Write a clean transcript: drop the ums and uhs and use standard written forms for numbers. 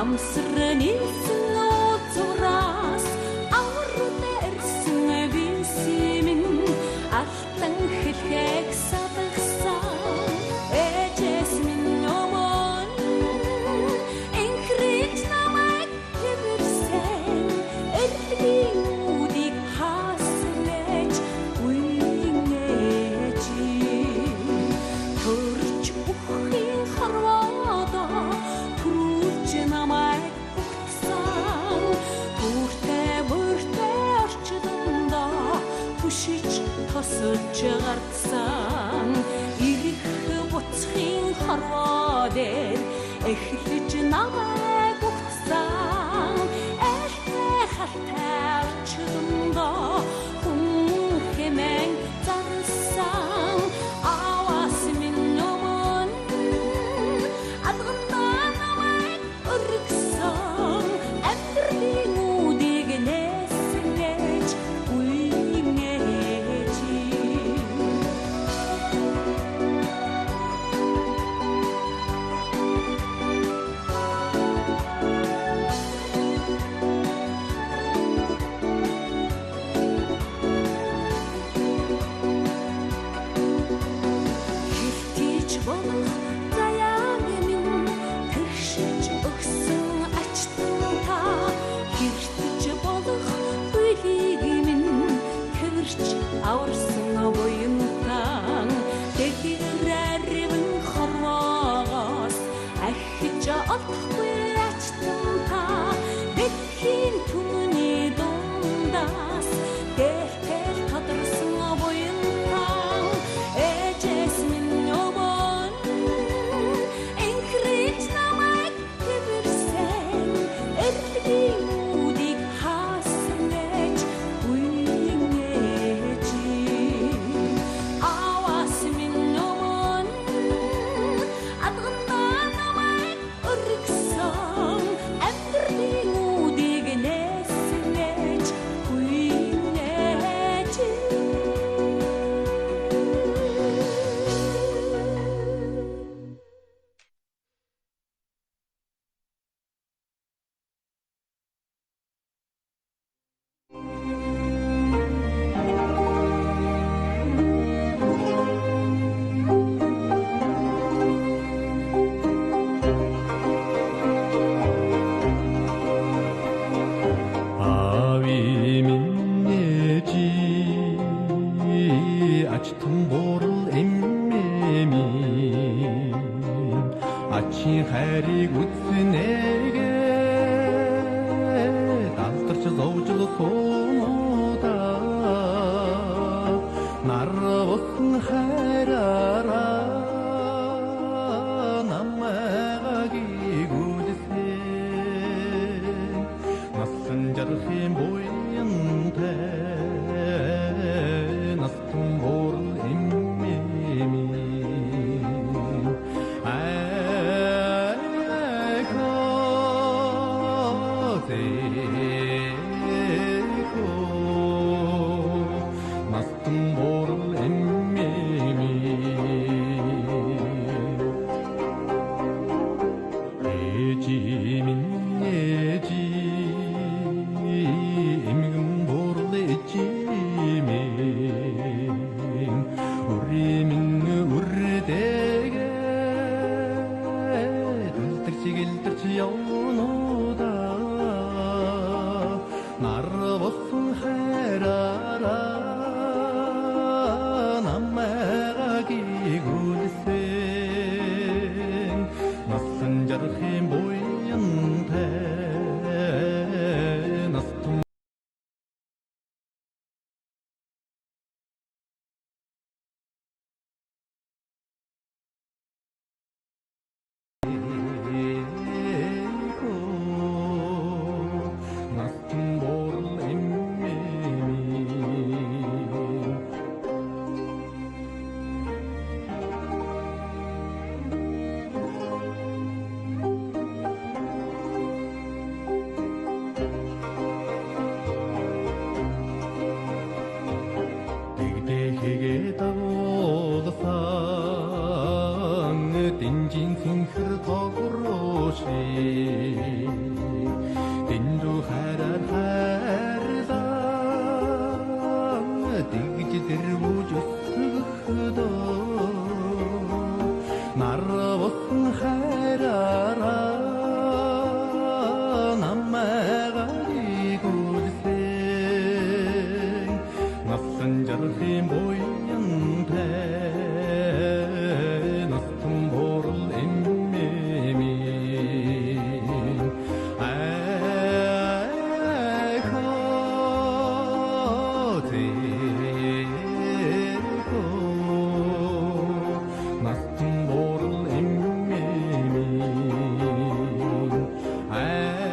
Амсран ирсэн ууцураас аврал ирсэн бисимэн алтан хэлхэг садагсан ээжээс минь өмөн энхрэж намайг хэвэрсэн эрдгийн үдийг хаасрэж үинэж төрч бүхийн харваадаа түрүүлж намайг бүгдсэн бүртээ орчдондоо түшиж тосолж гардсан их буцхын харваа дээр эхлэж намайг бүгдсэн элтэй халтай орчдондоо хүн хэмээн зарсан аваас минь өмөн адгандаа намайг өргөсөн амьдралын үдийг нээсгэж үинэж хилтийж болох заяаг минь тэгшиж өгсөн ачтан та хэртэж болох бүлийг минь тэрч аварсан буянтан тэгэрэрвэн хорвоогоос ахиж олохгүй ачтан та дэлхийн түмний дундаас дэлтэл тодорсон буянтан ээжээс минь өмөн энхрэж намайг хэвэрсэн эрдгийн үдийг хаасраж үинэж аваас минь өмөн адгандаа намайг өргөсөн амьдралын үдийг нээсгэж үинэж 아위 민예지 아치통 보를 엠메미 아치 하리 굳스네게 달떨쳐 зовжл томода нарвахн хайрара намайги гүдсэн насан жархийн буянтай настун борл эммеми айко 낯선 자를 모양대 낯선 보를 임매미 아이고 낯선 보를 임매미 아이고